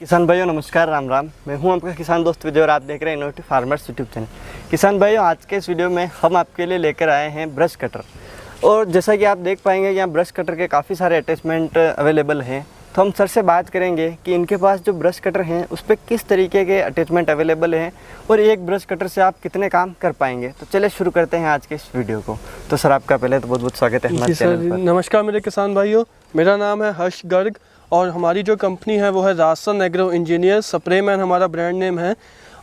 किसान भाइयों नमस्कार, राम राम। मैं हूं आपका किसान दोस्त विजय और आप देख रहे हैं इनोवेटिव फार्मर्स यूट्यूब चैनल। किसान भाइयों, आज के इस वीडियो में हम आपके लिए लेकर आए हैं ब्रश कटर। और जैसा कि आप देख पाएंगे यहाँ ब्रश कटर के काफ़ी सारे अटैचमेंट अवेलेबल हैं। तो हम सर से बात करेंगे कि इनके पास जो ब्रश कटर हैं उस पर किस तरीके के अटैचमेंट अवेलेबल हैं और एक ब्रश कटर से आप कितने काम कर पाएंगे। तो चलिए शुरू करते हैं आज के इस वीडियो को। तो सर आपका पहले तो बहुत बहुत स्वागत है हमारे चैनल पर। नमस्कार मेरे किसान भाइयों, मेरा नाम है हर्ष गर्ग और हमारी जो कंपनी है वो है राजसन एग्रो इंजीनियर। स्प्रेमैन हमारा ब्रांड नेम है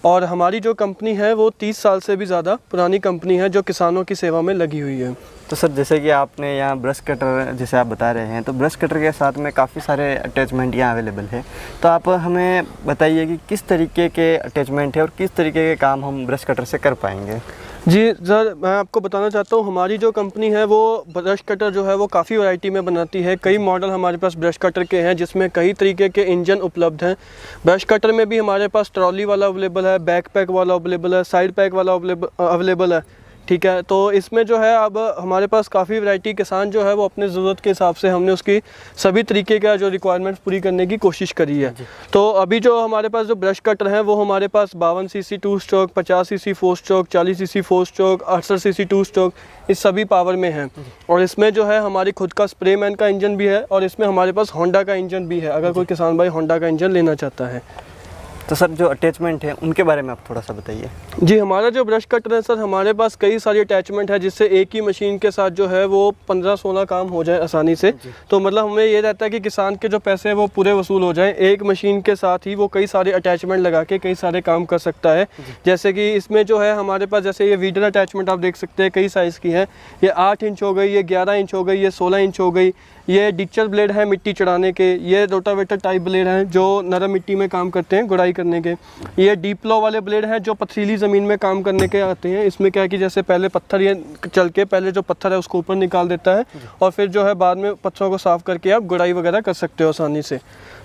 और हमारी जो कंपनी है वो 30 साल से भी ज़्यादा पुरानी कंपनी है जो किसानों की सेवा में लगी हुई है। तो सर जैसे कि आपने यहाँ ब्रश कटर जैसे आप बता रहे हैं, तो ब्रश कटर के साथ में काफ़ी सारे अटैचमेंट यहाँ अवेलेबल है। तो आप हमें बताइए कि किस तरीके के अटैचमेंट है और किस तरीके के काम हम ब्रश कटर से कर पाएंगे। जी सर, मैं आपको बताना चाहता हूँ हमारी जो कंपनी है वो ब्रश कटर जो है वो काफ़ी वैरायटी में बनाती है। कई मॉडल हमारे पास ब्रश कटर के हैं जिसमें कई तरीके के इंजन उपलब्ध हैं। ब्रश कटर में भी हमारे पास ट्रॉली वाला अवेलेबल है, बैक पैक वाला अवेलेबल है, साइड पैक वाला अवेलेबल है। ठीक है, तो इसमें जो है अब हमारे पास काफ़ी वैरायटी किसान जो है वो अपने ज़रूरत के हिसाब से हमने उसकी सभी तरीके का जो रिक्वायरमेंट्स पूरी करने की कोशिश करी है। तो अभी जो हमारे पास जो ब्रश कटर हैं वो हमारे पास 52 CC 2 stroke, 50 CC 4 stroke, 40 CC 4 stroke, 68 CC 2 stroke, इस सभी पावर में हैं। और इसमें जो है हमारी खुद का स्प्रेमैन का इंजन भी है और इसमें हमारे पास होंडा का इंजन भी है, अगर कोई किसान भाई होंडा का इंजन लेना चाहता है। तो सर जो अटैचमेंट है उनके बारे में आप थोड़ा सा बताइए। जी, हमारा जो ब्रश कटर है सर, हमारे पास कई सारी अटैचमेंट है जिससे एक ही मशीन के साथ जो है वो 15-16 काम हो जाए आसानी से। तो मतलब हमें ये रहता है कि किसान के जो पैसे हैं वो पूरे वसूल हो जाएं। एक मशीन के साथ ही वो कई सारे अटैचमेंट लगा के कई सारे काम कर सकता है। जैसे कि इसमें जो है हमारे पास जैसे ये वीडर अटैचमेंट आप देख सकते हैं, कई साइज़ की है। ये 8 इंच हो गई, ये 11 इंच हो गई, ये 16 इंच हो गई। ये डिचर ब्लेड है मिट्टी चढ़ाने के, ये रोटावेटर टाइप ब्लेड हैं जो नरम मिट्टी में काम करते हैं गुड़ाई करने के। ये डीप लो वाले ब्लेड हैं जो पथरीली ज़मीन में काम करने के आते हैं। इसमें क्या है कि जैसे पहले पत्थर ये चल के पहले जो पत्थर है उसको ऊपर निकाल देता है और फिर जो है बाद में पत्थरों को साफ़ करके आप गुड़ाई वगैरह कर सकते हो आसानी से।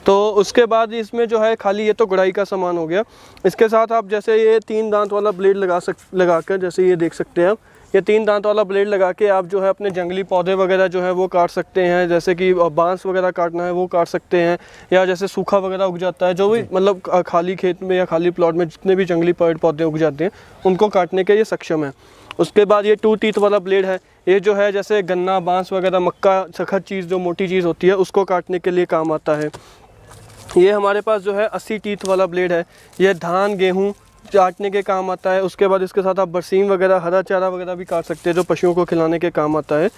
तो उसके बाद इसमें जो है खाली ये तो गुड़ाई का सामान हो गया। इसके साथ आप जैसे ये 3 दांत वाला ब्लेड लगा कर जैसे ये देख सकते हैं आप, ये 3 दांत वाला ब्लेड लगा के आप जो है अपने जंगली पौधे वगैरह जो है वो काट सकते हैं। जैसे कि बांस वगैरह काटना है वो काट सकते हैं, या जैसे सूखा वगैरह उग जाता है जो भी मतलब खाली खेत में या खाली प्लॉट में जितने भी जंगली पेड़ पौधे उग जाते हैं उनको काटने के ये सक्षम है। उसके बाद ये 2 टीथ वाला ब्लेड है। ये जो है जैसे गन्ना, बांस वगैरह, मक्का, सखत चीज़ जो मोटी चीज़ होती है उसको काटने के लिए काम आता है। ये हमारे पास जो है 80 टीथ वाला ब्लेड है। ये धान गेहूँ काटने के काम आता है। उसके बाद इसके साथ आप बरसीम वगैरह, हरा चारा वगैरह भी काट सकते हैं जो पशुओं को खिलाने के काम आता है।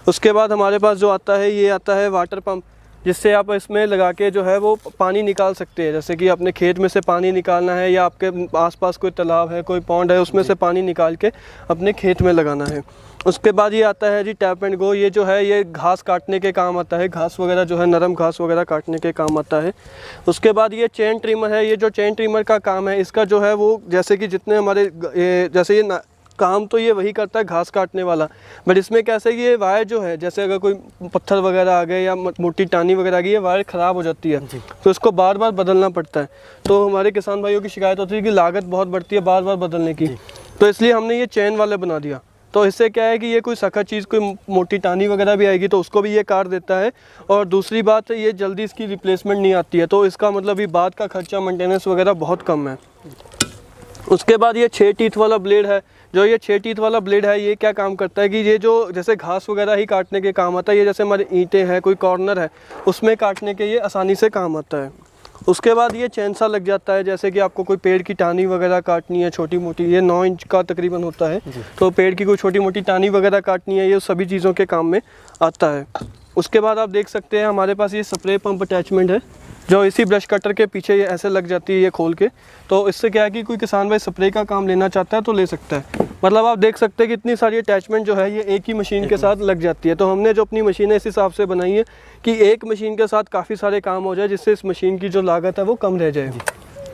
उसके बाद हमारे पास जो आता है ये आता है वाटर पंप, जिससे आप इसमें लगा के जो है वो पानी निकाल सकते हैं। जैसे कि अपने खेत में से पानी निकालना है या आपके आसपास कोई तालाब है, कोई पॉन्ड है, उसमें से पानी निकाल के अपने खेत में लगाना है। उसके बाद ये आता है जी टैप एंड गो। ये जो है ये घास काटने के काम आता है, घास वगैरह जो है नरम घास वगैरह काटने के काम आता है। उसके बाद ये चेन ट्रिमर है। ये जो चेन ट्रिमर का काम है इसका जो है वो जैसे कि जितने हमारे जैसे ये काम तो ये वही करता है घास काटने वाला, बट इसमें कैसे ये वायर जो है जैसे अगर कोई पत्थर वगैरह आ गए या मोटी टानी वगैरह आ गई, ये वायर ख़राब हो जाती है तो इसको बार बार बदलना पड़ता है। तो हमारे किसान भाइयों की शिकायत होती है कि लागत बहुत बढ़ती है बार बार बदलने की, तो इसलिए हमने ये चेन वाले बना दिया। तो इससे क्या है कि ये कोई सख्त चीज़, कोई मोटी टानी वगैरह भी आएगी तो उसको भी ये काट देता है। और दूसरी बात ये जल्दी इसकी रिप्लेसमेंट नहीं आती है, तो इसका मतलब ये बाद का खर्चा मेंटेनेंस वगैरह बहुत कम है। उसके बाद ये 6 टीथ वाला ब्लेड है। जो ये 6 टीथ वाला ब्लेड है ये क्या काम करता है कि ये जो जैसे घास वगैरह ही काटने के काम आता है, ये जैसे हमारे ईंटें हैं, कोई कॉर्नर है, उसमें काटने के ये आसानी से काम आता है। उसके बाद ये चैन सा लग जाता है, जैसे कि आपको कोई पेड़ की टाहनी वगैरह काटनी है छोटी मोटी, ये 9 इंच का तकरीबन होता है, तो पेड़ की कोई छोटी मोटी टाहनी वगैरह काटनी है, ये सभी चीज़ों के काम में आता है। उसके बाद आप देख सकते हैं हमारे पास ये स्प्रे पंप अटैचमेंट है जो इसी ब्रश कटर के पीछे ये ऐसे लग जाती है ये खोल के। तो इससे क्या है कि कोई किसान भाई स्प्रे का काम लेना चाहता है तो ले सकता है। मतलब आप देख सकते हैं कि इतनी सारी अटैचमेंट जो है ये एक ही मशीन के साथ लग जाती है। तो हमने जो अपनी मशीन है इस हिसाब से बनाई है कि एक मशीन के साथ काफ़ी सारे काम हो जाए, जिससे इस मशीन की जो लागत है वो कम रह जाए।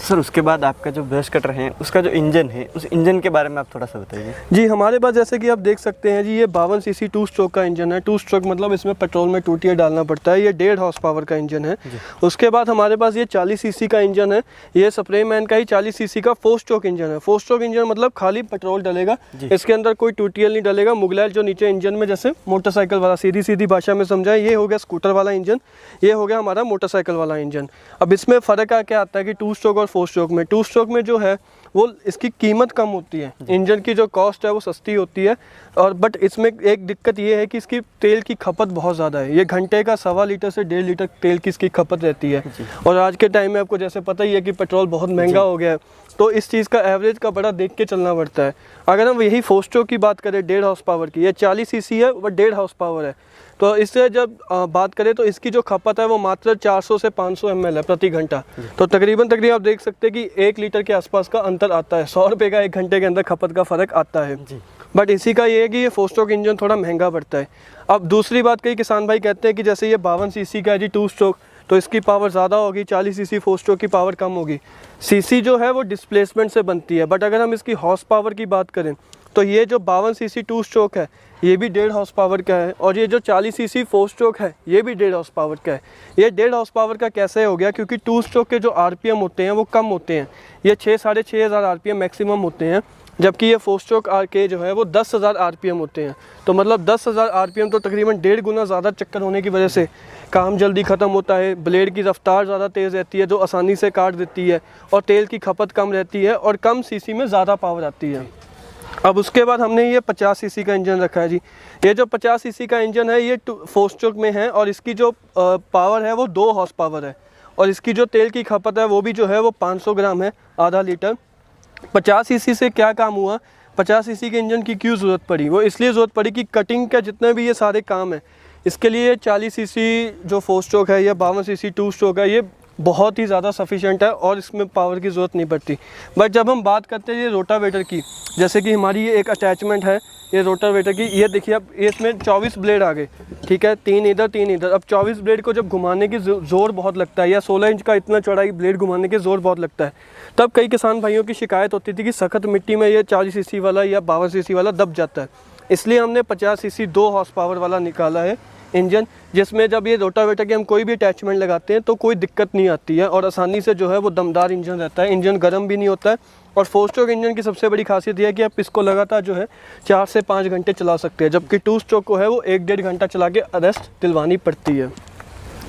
तो सर उसके बाद आपका जो ब्रश कटर है उसका जो इंजन है उस इंजन के बारे में आप थोड़ा सा बताइए। जी हमारे पास जैसे कि आप देख सकते हैं जी, ये 52 सीसी 2 स्ट्रोक का इंजन है। 2 स्ट्रोक मतलब इसमें पेट्रोल में 2 टियर डालना पड़ता है। ये 1.5 हॉर्स पावर का इंजन है। उसके बाद हमारे पास ये 40 सीसी का इंजन है। ये स्प्रे मैन का ही 40 सीसी का 4 स्ट्रोक इंजन है। 4 स्ट्रोक इंजन मतलब खाली पेट्रोल डलेगा, इसके अंदर कोई 2 टियर नहीं डलेगा। मुगलैल जो नीचे इंजन में जैसे मोटरसाइकिल वाला, सीधी सीधी भाषा में समझाएं, ये हो गया स्कूटर वाला इंजन, ये हो गया हमारा मोटरसाइकिल वाला इंजन। अब इसमें फ़र्क क्या आता है कि 2 स्ट्रोक और 4 स्ट्रोक में, 2 स्ट्रोक में जो है वो इसकी कीमत कम होती है, इंजन की जो कॉस्ट है वो सस्ती होती है। और बट इसमें एक दिक्कत ये है कि इसकी तेल की खपत बहुत ज़्यादा है। ये घंटे का 1.25 लीटर से 1.5 लीटर तेल की इसकी खपत रहती है। और आज के टाइम में आपको जैसे पता ही है कि पेट्रोल बहुत महंगा हो गया है, तो इस चीज़ का एवरेज का बड़ा देख के चलना पड़ता है। अगर हम यही 4 स्ट्रोक की बात करें 1.5 हॉर्स पावर की, ये 40 सीसी है बट 1.5 हॉर्स पावर है, तो इससे जब बात करें तो इसकी जो खपत है वो मात्र 400 से 500 ml है प्रति घंटा। तो तकरीबन आप देख सकते हैं कि 1 लीटर के आसपास का अंतर आता है। 100 रुपये का 1 घंटे के अंदर खपत का फ़र्क आता है। बट इसी का ये है कि ये 4 स्ट्रोक इंजन थोड़ा महंगा पड़ता है। अब दूसरी बात, कई किसान भाई कहते हैं कि जैसे ये 52 सीसी का है जी 2 स्ट्रोक, तो इसकी पावर ज़्यादा होगी, 40 सीसी 4 स्ट्रोक की पावर कम होगी। सीसी जो है वो डिस्प्लेसमेंट से बनती है, बट अगर हम इसकी हॉर्स पावर की बात करें तो ये जो 52 सीसी 2 स्ट्रोक है ये भी 1.5 हॉर्स पावर का है, और ये जो 40 सीसी 4 स्ट्रोक है ये भी 1.5 हॉर्स पावर का है। ये 1.5 हॉर्स पावर का कैसे हो गया, क्योंकि 2 स्ट्रोक के जो आरपीएम होते हैं वो कम होते हैं, ये 6,500 आरपीएम मैक्सिमम होते हैं, जबकि ये 4 स्ट्रोक के जो है वो 10,000 आरपीएम होते हैं। तो मतलब 10,000 आरपीएम तो तकरीबन 1.5 गुना ज़्यादा चक्कर होने की वजह से काम जल्दी ख़त्म होता है। ब्लेड की रफ्तार ज़्यादा तेज़ रहती है जो आसानी से काट देती है, और तेल की खपत कम रहती है, और कम सीसी में ज़्यादा पावर आती है। अब उसके बाद हमने ये 50 सीसी का इंजन रखा है जी। ये जो 50 सीसी का इंजन है ये 4 स्ट्रोक में है, और इसकी जो पावर है वो 2 हॉर्स पावर है, और इसकी जो तेल की खपत है वो भी जो है वो 500 ग्राम है, आधा लीटर। 50 सीसी से क्या काम हुआ, 50 सीसी के इंजन की क्यों ज़रूरत पड़ी, वो इसलिए ज़रूरत पड़ी कि कटिंग का जितने भी ये सारे काम है इसके लिए 40 सीसी जो 4 स्ट्रोक है या 52 सीसी 2 स्ट्रोक है ये बहुत ही ज़्यादा सफिशेंट है, और इसमें पावर की ज़रूरत नहीं पड़ती। बट जब हम बात करते हैं ये रोटावेटर की, जैसे कि हमारी ये एक अटैचमेंट है ये रोटावेटर की, ये देखिए अब इसमें 24 ब्लेड आ गए, ठीक है, 3 इधर 3 इधर। अब 24 ब्लेड को जब घुमाने की ज़ोर बहुत लगता है, या 16 इंच का इतना चौड़ाई ब्लेड घुमाने के ज़ोर बहुत लगता है, तब कई किसान भाइयों की शिकायत होती थी कि सख्त मिट्टी में ये 40 सीसी वाला या 52 सीसी वाला दब जाता है। इसलिए हमने 50 सीसी 2 हॉर्स पावर वाला निकाला है इंजन, जिसमें जब ये रोटावेटर के हम कोई भी अटैचमेंट लगाते हैं तो कोई दिक्कत नहीं आती है, और आसानी से जो है वो दमदार इंजन रहता है, इंजन गर्म भी नहीं होता है। और 4 स्ट्रोक इंजन की सबसे बड़ी खासियत यह है कि आप इसको लगातार जो है 4 से 5 घंटे चला सकते हैं, जबकि 2 स्ट्रोक को है वो 1-1.5 घंटा चला के रेस्ट दिलवानी पड़ती है।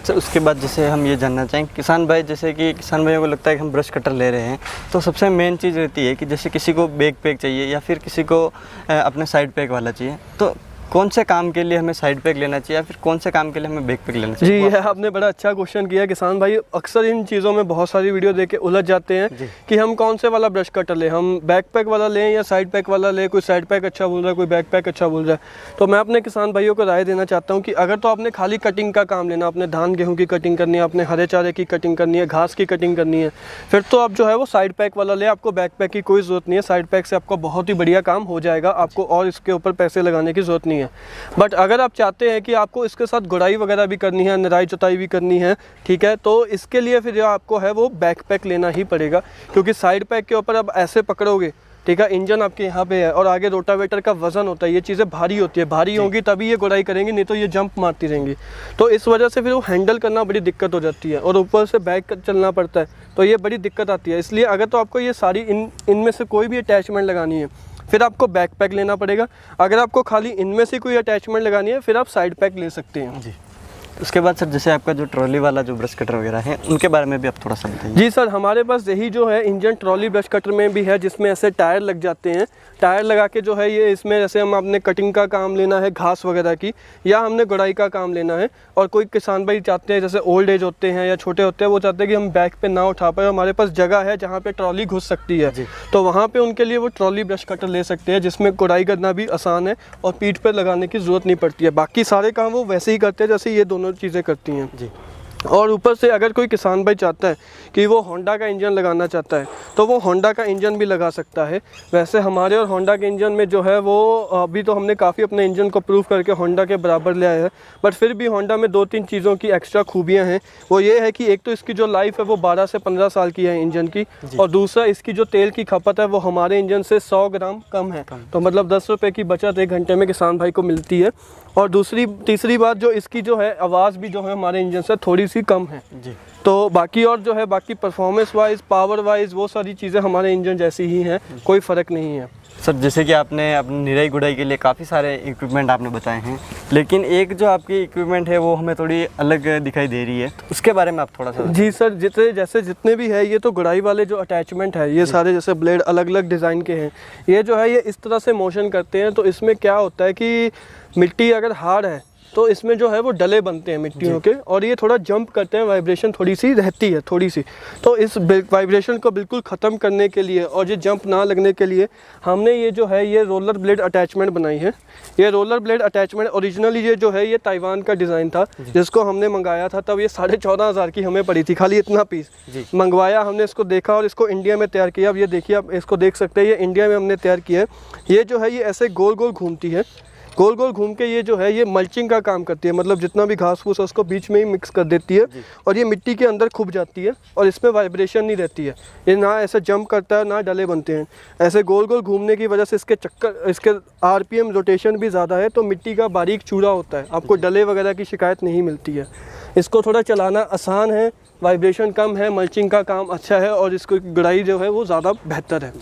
सर उसके बाद जैसे हम ये जानना चाहें किसान भाई, जैसे कि किसान भाइयों को लगता है कि हम ब्रश कटर ले रहे हैं, तो सबसे मेन चीज़ रहती है कि जैसे किसी को बैक पैक चाहिए या फिर किसी को अपने साइड पैक वाला चाहिए, तो कौन से काम के लिए हमें साइड पैक लेना चाहिए या फिर कौन से काम के लिए हमें बैक पैक लेना चाहिए? जी, यह आपने बड़ा अच्छा क्वेश्चन किया। किसान भाई अक्सर इन चीज़ों में बहुत सारी वीडियो देख के उलझ जाते हैं कि हम कौन से वाला ब्रश कटर लें, हम बैक पैक वाला लें या साइड पैक वाला लें। कोई साइड पैक अच्छा बोल रहा है, कोई बैक पैक अच्छा बोल रहा है। तो मैं अपने किसान भाइयों को राय देना चाहता हूँ कि अगर तो आपने खाली कटिंग का काम लेना, अपने धान गेहूँ की कटिंग करनी है, अपने हरे चारे की कटिंग करनी है, घास की कटिंग करनी है, फिर तो आप जो है वो साइड पैक वाला ले, आपको बैक पैक की कोई ज़रूरत नहीं है। साइड पैक से आपका बहुत ही बढ़िया काम हो जाएगा, आपको और इसके ऊपर पैसे लगाने की ज़रूरत नहीं है। बट अगर आप चाहते हैं कि आपको इसके साथ गुड़ाई वगैरह भी करनी है, निराई जुताई भी करनी है, ठीक है, तो इसके लिए फिर जो आपको है वो बैक पैक लेना ही पड़ेगा, क्योंकि साइड पैक के ऊपर आप ऐसे पकड़ोगे, ठीक है, इंजन आपके यहाँ पे है और आगे रोटावेटर का वजन होता है, ये चीज़ें भारी होती है, भारी होंगी तभी ये गुड़ाई करेंगी, नहीं तो ये जंप मारती रहेंगी। तो इस वजह से फिर वो हैंडल करना बड़ी दिक्कत हो जाती है, और ऊपर से बैक चलना पड़ता है, तो ये बड़ी दिक्कत आती है। इसलिए अगर तो आपको ये सारी इनमें से कोई भी अटैचमेंट लगानी है, फिर आपको बैक पैक लेना पड़ेगा। अगर आपको खाली इनमें से कोई अटैचमेंट लगानी है, फिर आप साइड पैक ले सकते हैं। जी, उसके बाद सर जैसे आपका जो ट्रॉली वाला जो ब्रश कटर वगैरह है उनके बारे में भी आप थोड़ा सा बताइए। जी सर, हमारे पास यही जो है इंजन ट्रॉली ब्रश कटर में भी है, जिसमें ऐसे टायर लग जाते हैं। टायर लगा के जो है ये इसमें जैसे हम अपने कटिंग का काम लेना है घास वगैरह की, या हमने गुड़ाई का काम लेना है, और कोई किसान भाई चाहते हैं जैसे ओल्ड एज होते हैं या छोटे होते हैं, वो चाहते हैं कि हम बैक पे ना उठा पाए, हमारे पास जगह है जहाँ पे ट्रॉली घुस सकती है, तो वहाँ पे उनके लिए वो ट्रॉली ब्रश कटर ले सकते हैं, जिसमें गुड़ाई करना भी आसान है और पीठ पर लगाने की ज़रूरत नहीं पड़ती है। बाकी सारे काम वो वैसे ही करते हैं जैसे ये दोनों चीज़ें करती हैं। जी, और ऊपर से अगर कोई किसान भाई चाहता है कि वो होंडा का इंजन लगाना चाहता है तो वो होंडा का इंजन भी लगा सकता है। वैसे हमारे और होंडा के इंजन में जो है वो अभी तो हमने काफ़ी अपने इंजन को प्रूव करके होंडा के बराबर ले आए हैं, बट फिर भी होंडा में 2-3 चीज़ों की एक्स्ट्रा खूबियाँ हैं। वो ये है कि एक तो इसकी जो लाइफ है वो 12 से 15 साल की है इंजन की, और दूसरा इसकी जो तेल की खपत है वो हमारे इंजन से 100 ग्राम कम है। तो मतलब 10 रुपये की बचत 1 घंटे में किसान भाई को मिलती है। और तीसरी बात जो इसकी जो है आवाज़ भी जो है हमारे इंजन से थोड़ी सी कम है जी। तो बाकी और जो है बाकी परफॉर्मेंस वाइज, पावर वाइज वो सारी चीज़ें हमारे इंजन जैसी ही हैं, कोई फ़र्क नहीं है। सर जैसे कि आपने अपनी निराई गुड़ाई के लिए काफ़ी सारे इक्विपमेंट आपने बताए हैं, लेकिन एक जो आपकी इक्विपमेंट है वो हमें थोड़ी अलग दिखाई दे रही है, तो उसके बारे में आप थोड़ा सा जी सर, जितने भी है ये तो गुड़ाई वाले जो अटैचमेंट है ये सारे जैसे ब्लेड अलग अलग डिज़ाइन के हैं। ये जो है ये इस तरह से मोशन करते हैं, तो इसमें क्या होता है कि मिट्टी अगर हार्ड है तो इसमें जो है वो डले बनते हैं मिट्टियों के, और ये थोड़ा जंप करते हैं, वाइब्रेशन थोड़ी सी रहती है थोड़ी सी। तो इस वाइब्रेशन को बिल्कुल ख़त्म करने के लिए और ये जंप ना लगने के लिए हमने ये जो है ये रोलर ब्लेड अटैचमेंट बनाई है। ये रोलर ब्लेड अटैचमेंट ओरिजिनली ये जो है ये ताइवान का डिज़ाइन था, जिसको हमने मंगाया था तब ये 14,500 की हमें पड़ी थी, खाली इतना पीस मंगवाया हमने, इसको देखा और इसको इंडिया में तैयार किया। अब ये देखिए, आप इसको देख सकते हैं, ये इंडिया में हमने तैयार किया है। ये जो है ये ऐसे गोल गोल घूमती है, गोल गोल घूम के ये जो है ये मल्चिंग का काम करती है, मतलब जितना भी घास फूस है उसको बीच में ही मिक्स कर देती है और ये मिट्टी के अंदर खुप जाती है और इसमें वाइब्रेशन नहीं रहती है। ये ना ऐसे जंप करता है ना डले बनते हैं। ऐसे गोल गोल घूमने की वजह से इसके आरपीएम रोटेशन भी ज़्यादा है, तो मिट्टी का बारीक चूड़ा होता है, आपको डले वगैरह की शिकायत नहीं मिलती है। इसको थोड़ा चलाना आसान है, वाइब्रेशन कम है, मल्चिंग का काम अच्छा है और इसको गुड़ाई जो है वो ज़्यादा बेहतर है।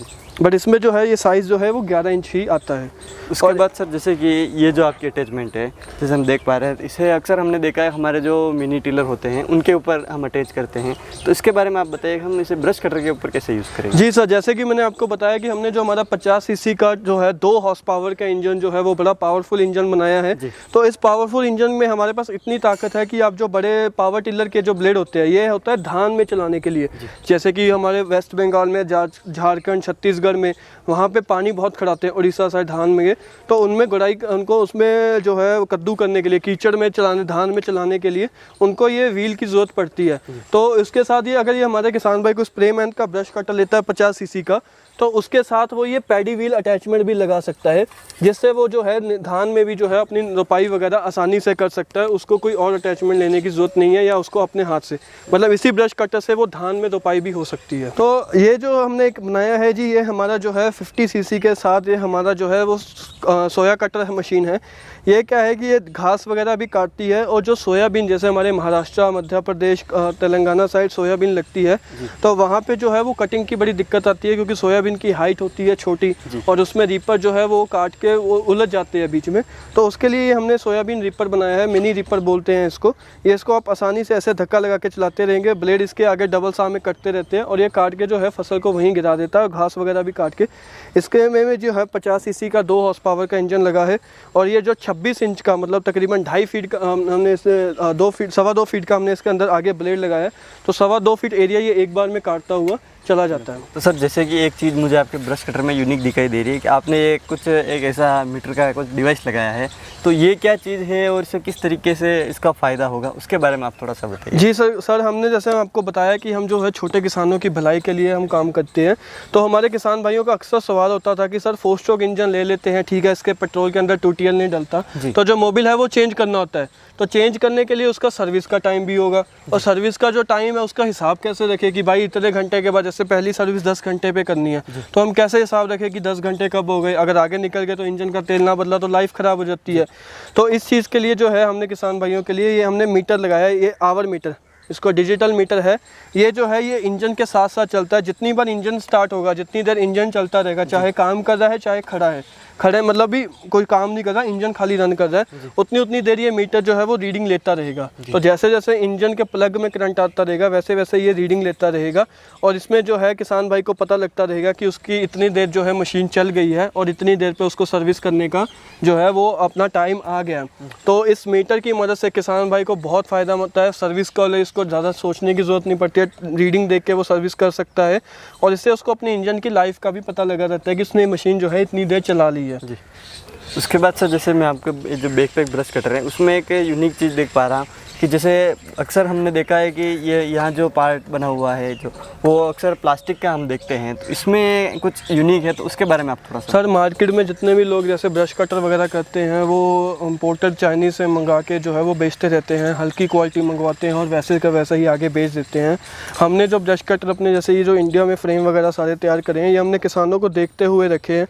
बट इसमें जो है ये साइज़ जो है वो 11 इंच ही आता है। उसके बाद सर जैसे कि ये जो आपकी अटैचमेंट है, जैसे हम देख पा रहे हैं, इसे अक्सर हमने देखा है हमारे जो मिनी टिलर होते हैं उनके ऊपर हम अटैच करते हैं, तो इसके बारे में आप बताइए हम इसे ब्रश कटर के ऊपर कैसे यूज़ करेंगे। जी सर, जैसे कि मैंने आपको बताया कि हमने जो हमारा 50 सीसी का जो है 2 हॉर्स पावर का इंजन जो है वो बड़ा पावरफुल इंजन बनाया है। तो इस पावरफुल इंजन में हमारे पास इतनी ताकत है कि आप जो बड़े पावर टिलर के जो ब्लेड होते हैं ये होता है धान में चलाने के लिए। जैसे कि हमारे वेस्ट बंगाल में, झारखंड, छत्तीसगढ़ में वहाँ पे पानी बहुत खड़ाते हैं, उड़ीसा साइड धान में, तो उनमें गुड़ाई उनको उसमें जो है कद्दू करने के लिए, कीचड़ में चलाने, धान में चलाने के लिए उनको ये व्हील की ज़रूरत पड़ती है। तो इसके साथ ये अगर ये हमारे किसान भाई को स्प्रे मैन का ब्रश कटर लेता है 50 सीसी का, तो उसके साथ वो ये पैडी व्हील अटैचमेंट भी लगा सकता है, जिससे वो जो है धान में भी जो है अपनी रोपाई वगैरह आसानी से कर सकता है। उसको कोई और अटैचमेंट लेने की ज़रूरत नहीं है, या उसको अपने हाथ से, मतलब इसी ब्रश कटर से वो धान में रोपाई भी हो सकती है। तो ये जो हमने एक बनाया है जी, ये हमारा जो है 50 सीसी के साथ ये हमारा जो है वो सोया कटर मशीन है। ये क्या है कि ये घास वगैरह भी काटती है, और जो सोयाबीन, जैसे हमारे महाराष्ट्र, मध्य प्रदेश, तेलंगाना साइड सोयाबीन लगती है, तो वहाँ पे जो है वो कटिंग की बड़ी दिक्कत आती है, क्योंकि सोयाबीन की हाइट होती है छोटी और उसमें रीपर जो है वो काट के वो उलझ जाते हैं बीच में। तो उसके लिए हमने सोयाबीन रीपर बनाया है, मिनी रीपर बोलते हैं इसको। ये इसको आप आसानी से ऐसे धक्का लगा के चलाते रहेंगे, ब्लेड इसके आगे डबल सा में कटते रहते हैं और ये काट के जो है फसल को वहीं गिरा देता है, घास वगैरह भी काट के। इसके में जो है 50 सीसी का 2 हॉर्स पावर का इंजन लगा है, और ये जो 26 इंच का, मतलब तकरीबन 2.5 फीट का हमने इसे 2.25 फीट का हमने इसके अंदर आगे ब्लेड लगाया है, तो 2.25 फीट एरिया ये एक बार में काटता हुआ चला जाता है। तो सर जैसे कि एक चीज़ मुझे आपके ब्रश कटर में यूनिक दिखाई दे रही है कि आपने एक ऐसा मीटर का कुछ डिवाइस लगाया है, तो ये क्या चीज़ है और इससे किस तरीके से इसका फ़ायदा होगा, उसके बारे में आप थोड़ा सा बताइए। जी सर, हमने जैसे आपको बताया कि हम जो है छोटे किसानों की भलाई के लिए हम काम करते हैं, तो हमारे किसान भाइयों का अक्सर सवाल होता था कि सर 4 स्ट्रोक इंजन ले लेते हैं, ठीक है, इसके पेट्रोल के अंदर 2TL नहीं डलता, तो जो मोबिल है वो चेंज करना होता है, तो चेंज करने के लिए उसका सर्विस का टाइम भी होगा, और सर्विस का जो टाइम है उसका हिसाब कैसे रखें कि भाई इतने घंटे के बाद, जैसे पहली सर्विस 10 घंटे पे करनी है, तो हम कैसे हिसाब रखें कि 10 घंटे कब हो गए, अगर आगे निकल गए तो इंजन का तेल ना बदला तो लाइफ ख़राब हो जाती है। तो इस चीज़ के लिए जो है हमने किसान भाइयों के लिए ये हमने मीटर लगाया है, ये आवर मीटर, इसको डिजिटल मीटर है। ये जो है ये इंजन के साथ साथ चलता है, जितनी बार इंजन स्टार्ट होगा, जितनी देर इंजन चलता रहेगा, चाहे काम कर रहा है चाहे खड़ा है, खड़े मतलब भी कोई काम नहीं कर रहा, इंजन खाली रन कर रहा है, उतनी देर ये मीटर जो है वो रीडिंग लेता रहेगा। तो जैसे जैसे इंजन के प्लग में करंट आता रहेगा वैसे वैसे ये रीडिंग लेता रहेगा, और इसमें जो है किसान भाई को पता लगता रहेगा कि उसकी इतनी देर जो है मशीन चल गई है और इतनी देर पे उसको सर्विस करने का जो है वो अपना टाइम आ गया। तो इस मीटर की मदद से किसान भाई को बहुत फ़ायदा होता है, सर्विस का लिए इसको ज़्यादा सोचने की ज़रूरत नहीं पड़ती है, रीडिंग देख के वो सर्विस कर सकता है, और इससे उसको अपने इंजन की लाइफ का भी पता लगा रहता है कि उसने मशीन जो है इतनी देर चला ली है। उसके बाद सर जैसे मैं आपको ये जो बैकपैक ब्रश कटर है उसमें एक यूनिक चीज़ देख पा रहा हूँ कि जैसे अक्सर हमने देखा है कि ये यहाँ जो पार्ट बना हुआ है जो वो अक्सर प्लास्टिक का हम देखते हैं, तो इसमें कुछ यूनिक है, तो उसके बारे में आप थोड़ा सा। सर मार्केट में जितने भी लोग जैसे ब्रश कटर वगैरह करते हैं वो इम्पोर्टेड चाइनीज़ से मंगा के जो है वो बेचते रहते हैं, हल्की क्वालिटी मंगवाते हैं और वैसे का वैसा ही आगे बेच देते हैं। हमने जो ब्रश कटर अपने जैसे ये जो इंडिया में फ्रेम वगैरह सारे तैयार करे हैं, ये हमने किसानों को देखते हुए रखे हैं,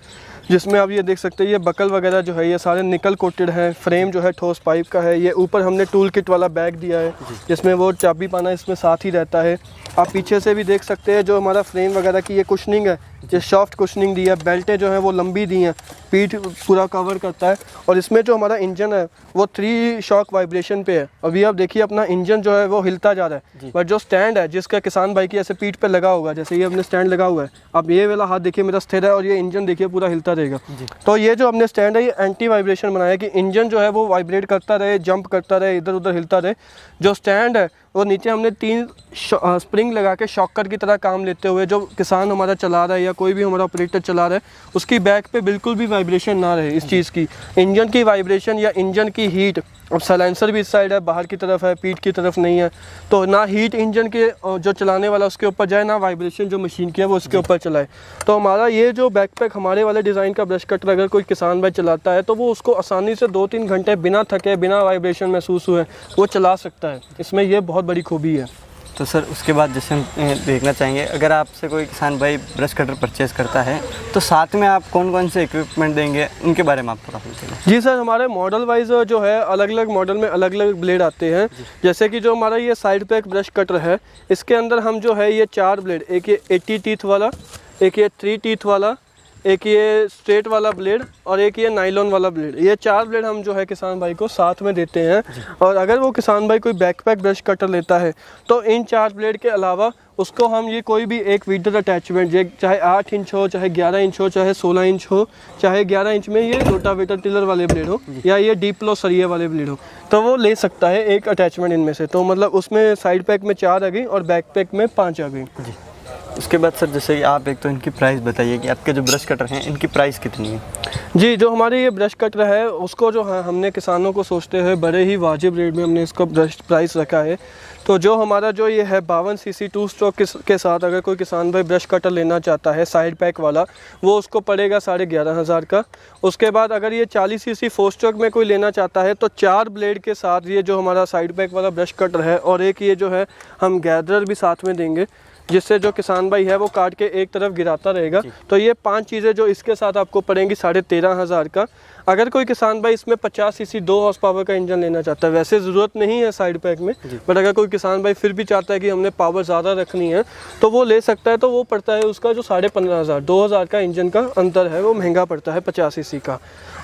जिसमें आप ये देख सकते हैं ये बकल वगैरह जो है ये सारे निकल कोटेड है, फ्रेम जो है ठोस पाइप का है। ये ऊपर हमने टूल किट वाला बैग दिया है जिसमें वो चाबी पाना इसमें साथ ही रहता है। आप पीछे से भी देख सकते हैं जो हमारा फ्रेम वगैरह की ये कुशनिंग है, ये सॉफ्ट कुशनिंग दी है, बेल्टें जो हैं वो लंबी दी हैं, पीठ पूरा कवर करता है। और इसमें जो हमारा इंजन है वो 3 शॉक वाइब्रेशन पे है। अभी आप देखिए अपना इंजन जो है वो हिलता जा रहा है, बट जो स्टैंड है जिसका किसान भाई की ऐसे पीठ पे लगा होगा, जैसे ये अपने स्टैंड लगा हुआ है, अब ये वाला हाथ देखिए मेरा स्थिर है और ये इंजन देखिए पूरा हिलता रहेगा। तो ये जो हमने स्टैंड है ये एंटी वाइब्रेशन बनाया है कि इंजन जो है वो वाइब्रेट करता रहे, जंप करता रहे, इधर उधर हिलता रहे। जो स्टैंड है वो नीचे हमने 3 स्प्रिंग लगा के शॉकर की तरह काम लेते हुए जो किसान हमारा चला रहा है या कोई भी हमारा ऑपरेटर चला रहा है उसकी बैक पे बिल्कुल भी वाइब्रेशन ना रहे। इस चीज़ की इंजन की वाइब्रेशन या इंजन की हीट, अब साइलेंसर भी इस साइड है, बाहर की तरफ है, पीठ की तरफ नहीं है, तो ना हीट इंजन के जो चलाने वाला उसके ऊपर जाए, ना वाइब्रेशन जो मशीन की है वो उसके ऊपर चलाए। तो हमारा ये जो बैकपैक हमारे वाले डिज़ाइन का ब्रश कटर अगर कोई किसान भाई चलाता है तो वो उसको आसानी से 2-3 घंटे बिना थके, बिना वाइब्रेशन महसूस हुए वो चला सकता है। इसमें ये बहुत बड़ी खूबी है। तो सर उसके बाद जैसे हम देखना चाहेंगे, अगर आपसे कोई किसान भाई ब्रश कटर परचेज़ करता है तो साथ में आप कौन कौन से इक्विपमेंट देंगे, उनके बारे में आप थोड़ा बताइए। जी सर, हमारे मॉडल वाइज जो है अलग अलग मॉडल में अलग अलग ब्लेड आते हैं। जैसे कि जो हमारा ये साइड पैक ब्रश कटर है इसके अंदर हम जो है ये 4 ब्लेड, एक ये 80 टीथ वाला, एक ये 3 टीथ वाला, एक ये स्ट्रेट वाला ब्लेड और एक ये नाइलॉन वाला ब्लेड, ये 4 ब्लेड हम जो है किसान भाई को साथ में देते हैं। और अगर वो किसान भाई कोई बैकपैक ब्रश कटर लेता है तो इन 4 ब्लेड के अलावा उसको हम ये कोई भी एक वीडर अटैचमेंट, ये चाहे 8 इंच हो, चाहे 11 इंच हो, चाहे 16 इंच हो, चाहे 11 इंच में ये रोटावेटर टिलर वाले ब्लेड हो या ये डीप लो सरिये वाले ब्लेड हो, तो वो ले सकता है एक अटैचमेंट इनमें से। तो मतलब उसमें साइड पैक में 4 आ गई और बैक पैक में 5 आ गई। उसके बाद सर जैसे कि आप एक तो इनकी प्राइस बताइए कि आपके जो ब्रश कटर हैं इनकी प्राइस कितनी है। जी, जो हमारे ये ब्रश कटर है उसको जो है हमने किसानों को सोचते हुए बड़े ही वाजिब रेट में हमने इसका ब्रश प्राइस रखा है। तो जो हमारा जो ये है 52 सीसी 2 स्ट्रोक के साथ अगर कोई किसान भाई ब्रश कटर लेना चाहता है साइड पैक वाला, वो उसको पड़ेगा 11,500 का। उसके बाद अगर ये 40 सीसी 4 स्ट्रोक में कोई लेना चाहता है तो 4 ब्लेड के साथ ये जो हमारा साइड पैक वाला ब्रश कटर है और एक ये जो है हम गैदरर भी साथ में देंगे, जिससे जो किसान भाई है वो काट के एक तरफ गिराता रहेगा। तो ये 5 चीज़ें जो इसके साथ आपको पड़ेंगी 13,500 का। अगर कोई किसान भाई इसमें 50 सीसी 2 हॉर्स पावर का इंजन लेना चाहता है, वैसे ज़रूरत नहीं है साइड पैक में, बट अगर कोई किसान भाई फिर भी चाहता है कि हमने पावर ज़्यादा रखनी है तो वो ले सकता है। तो वो पड़ता है उसका जो 15,500, 2,000 का इंजन का अंतर है, वो महंगा पड़ता है 50 सीसी का।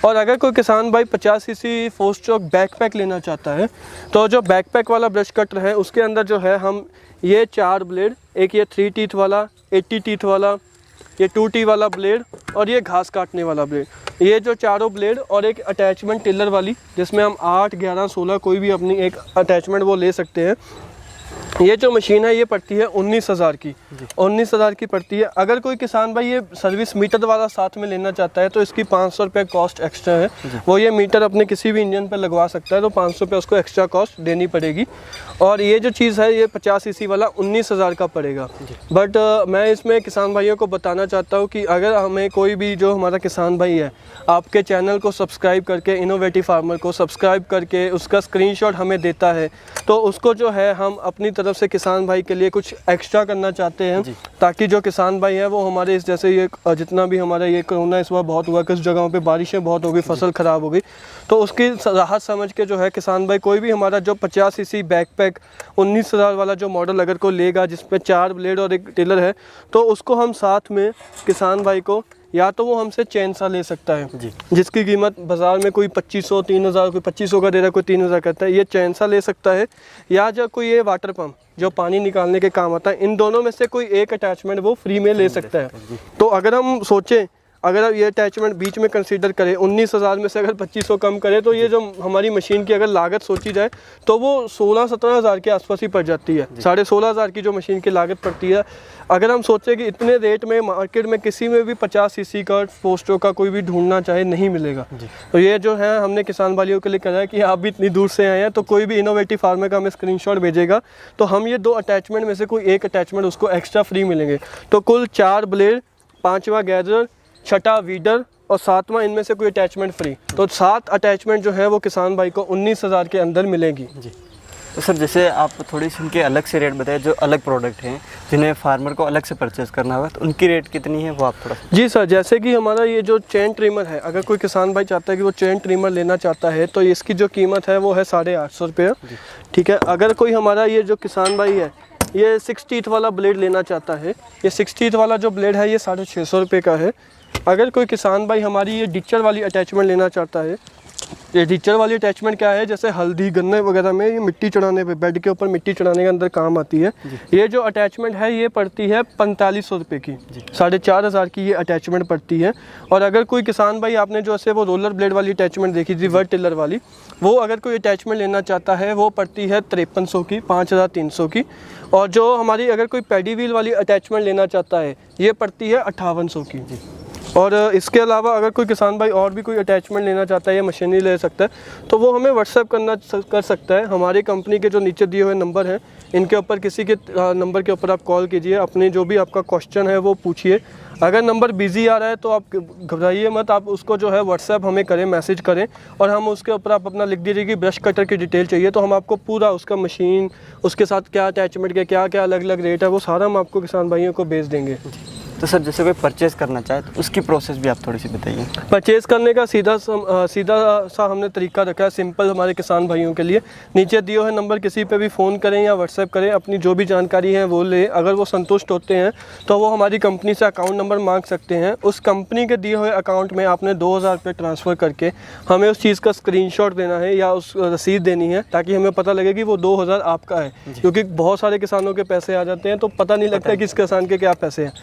और अगर कोई किसान भाई 50 सीसी 4 स्ट्रोक बैकपैक लेना चाहता है तो जो बैकपैक वाला ब्रश कटर है उसके अंदर जो है हम ये 4 ब्लेड, एक ये 3 टीथ वाला, 80 टीथ वाला, ये 2T वाला ब्लेड और ये घास काटने वाला ब्लेड, ये जो चारों ब्लेड और एक अटैचमेंट टिलर वाली जिसमें हम 8, 11, 16 कोई भी अपनी एक अटैचमेंट वो ले सकते हैं। ये जो मशीन है ये पड़ती है 19,000 की, 19,000 की पड़ती है। अगर कोई किसान भाई ये सर्विस मीटर वाला साथ में लेना चाहता है तो इसकी 500 रुपये कॉस्ट एक्स्ट्रा है। वो ये मीटर अपने किसी भी इंजन पर लगवा सकता है, तो 500 रुपये उसको एक्स्ट्रा कॉस्ट देनी पड़ेगी। और ये जो चीज़ है ये 50 सीसी वाला 19,000 का पड़ेगा। बट मैं इसमें किसान भाइयों को बताना चाहता हूँ कि अगर हमें कोई भी जो हमारा किसान भाई है आपके चैनल को सब्सक्राइब करके, इनोवेटिव फार्मर को सब्सक्राइब करके उसका स्क्रीनशॉट हमें देता है तो उसको जो है हम अपनी तरफ से किसान भाई के लिए कुछ एक्स्ट्रा करना चाहते हैं, ताकि जो किसान भाई है वो हमारे इस जैसे ये जितना भी हमारा ये कोरोना इस बार बहुत हुआ, कुछ जगहों पे बारिशें बहुत हो गई, फसल ख़राब हो गई, तो उसकी राहत समझ के जो है किसान भाई कोई भी हमारा जो 50 सीसी बैकपैक 19,000 वाला जो मॉडल अगर कोई लेगा जिसमें 4 ब्लेड और एक टिलर है तो उसको हम साथ में किसान भाई को या तो वो हमसे चैन सा ले सकता है जिसकी कीमत बाज़ार में कोई 2,500, 3,000, कोई 2,500 का दे रहा है, कोई 3,000 करता है, ये चैन सा ले सकता है। या जब कोई ये वाटर पंप जो पानी निकालने के काम आता है, इन दोनों में से कोई एक अटैचमेंट वो फ्री में ले सकता है। तो अगर हम सोचें, अगर आप ये अटैचमेंट बीच में कंसीडर करें, 19,000 में से अगर 2,500 कम करें तो ये जो हमारी मशीन की अगर लागत सोची जाए तो वो 16-17 हज़ार के आसपास ही पड़ जाती है। 16,500 की जो मशीन की लागत पड़ती है। अगर हम सोचें कि इतने रेट में मार्केट में किसी में भी 50 सीसी का 4 स्ट्रोक का कोई भी ढूंढना चाहे नहीं मिलेगा। तो ये जो है हमने किसान भाइयों के लिए करा है कि आप भी इतनी दूर से आए हैं, तो कोई भी इनोवेटिव फार्मर का हमें स्क्रीनशॉट भेजेगा तो हम ये 2 अटैचमेंट में से कोई एक अटैचमेंट उसको एक्स्ट्रा फ्री मिलेंगे। तो कुल 4 ब्लेड, 5वां गैदर, 6वां वीडर और 7वां इनमें से कोई अटैचमेंट फ्री। तो 7 अटैचमेंट जो है वो किसान भाई को 19,000 के अंदर मिलेगी। जी। तो सर जैसे आप थोड़ी सी उनके अलग से रेट बताए, जो अलग प्रोडक्ट हैं जिन्हें फार्मर को अलग से परचेज़ करना होगा, तो उनकी रेट कितनी है वो आप थोड़ा। जी सर, जैसे कि हमारा ये जो चेन ट्रिमर है, अगर कोई किसान भाई चाहता है कि वो चेन ट्रिमर लेना चाहता है तो इसकी जो कीमत है वो है 850 रुपये। ठीक है। अगर कोई हमारा ये जो किसान भाई है ये 6 टीथ वाला ब्लेड लेना चाहता है, ये 6 टीथ वाला जो ब्लेड है ये 650 रुपये का है। अगर कोई किसान भाई हमारी ये डिचर वाली अटैचमेंट लेना चाहता है, ये डिचर वाली अटैचमेंट क्या है, जैसे हल्दी गन्ने वगैरह में ये मिट्टी चढ़ाने पे, बेड के ऊपर मिट्टी चढ़ाने के अंदर काम आती है। ये जो अटैचमेंट है ये पड़ती है 4500 रुपये की, 4,500 की ये अटैचमेंट पड़ती है। और अगर कोई किसान भाई, आपने जो ऐसे वो रोलर ब्लेड वाली अटैचमेंट देखी थी, वर्ड टिलर वाली, वो अगर कोई अटैचमेंट लेना चाहता है वो पड़ती है 5300 की, 5300 की। और जो हमारी अगर कोई पैडी व्हील वाली अटैचमेंट लेना चाहता है ये पड़ती है 5800 की। और इसके अलावा अगर कोई किसान भाई और भी कोई अटैचमेंट लेना चाहता है या मशीनरी ले सकता है तो वो हमें व्हाट्सएप कर सकता है। हमारी कंपनी के जो नीचे दिए हुए नंबर हैं इनके ऊपर किसी के नंबर के ऊपर आप कॉल कीजिए, अपने जो भी आपका क्वेश्चन है वो पूछिए। अगर नंबर बिजी आ रहा है तो आप घबराइए मत, आप उसको जो है व्हाट्सएप हमें करें, मैसेज करें और हम उसके ऊपर आप अपना लिख दीजिए कि ब्रश कटर की डिटेल चाहिए, तो हम आपको पूरा उसका मशीन, उसके साथ क्या अटैचमेंट के क्या क्या अलग अलग रेट है वो सारा हम आपको किसान भाइयों को भेज देंगे। तो सर जैसे कोई परचेज़ करना चाहे तो उसकी प्रोसेस भी आप थोड़ी सी बताइए। परचेज़ करने का सीधा सा हमने तरीका रखा है, सिंपल, हमारे किसान भाइयों के लिए। नीचे दिए हुए नंबर किसी पे भी फ़ोन करें या व्हाट्सएप करें, अपनी जो भी जानकारी है वो ले। अगर वो संतुष्ट होते हैं तो वो हमारी कंपनी से अकाउंट नंबर मांग सकते हैं। उस कंपनी के दिए हुए अकाउंट में आपने 2000 रुपये ट्रांसफ़र करके हमें उस चीज़ का स्क्रीनशॉट देना है या उस रसीद देनी है, ताकि हमें पता लगे कि वो 2000 आपका है। क्योंकि बहुत सारे किसानों के पैसे आ जाते हैं तो पता नहीं लगता कि किस किसान के क्या पैसे हैं।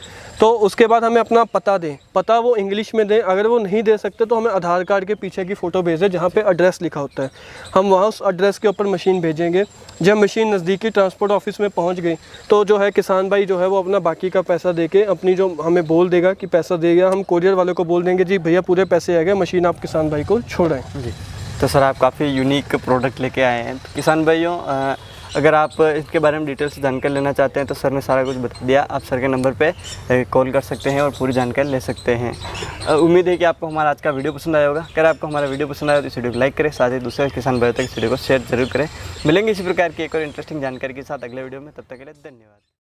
तो उसके बाद हमें अपना पता दें, पता वो इंग्लिश में दें। अगर वो नहीं दे सकते तो हमें आधार कार्ड के पीछे की फ़ोटो भेजें जहाँ पे एड्रेस लिखा होता है। हम वहाँ उस एड्रेस के ऊपर मशीन भेजेंगे। जब मशीन नज़दीकी ट्रांसपोर्ट ऑफिस में पहुँच गई तो जो है किसान भाई जो है वो अपना बाकी का पैसा देके अपनी जो हमें बोल देगा कि पैसा दे गया, हम कोरियर वाले को बोल देंगे जी भैया पूरे पैसे आ गए, मशीन आप किसान भाई को छोड़ाएँ। जी। तो सर आप काफ़ी यूनिक प्रोडक्ट लेके आए हैं। तो किसान भाइयों, अगर आप इसके बारे में डिटेल से जानकारी लेना चाहते हैं तो सर ने सारा कुछ बता दिया। आप सर के नंबर पे कॉल कर सकते हैं और पूरी जानकारी ले सकते हैं। उम्मीद है कि आपको हमारा आज का वीडियो पसंद आया होगा। अगर आपको हमारा वीडियो पसंद आया तो इस वीडियो को लाइक करें, साथ ही दूसरे किसान भाइयों तक इस वीडियो को शेयर जरूर करें। मिलेंगे इसी प्रकार की एक और इंटरेस्टिंग जानकारी के साथ अगले वीडियो में, तब तक के लिए धन्यवाद।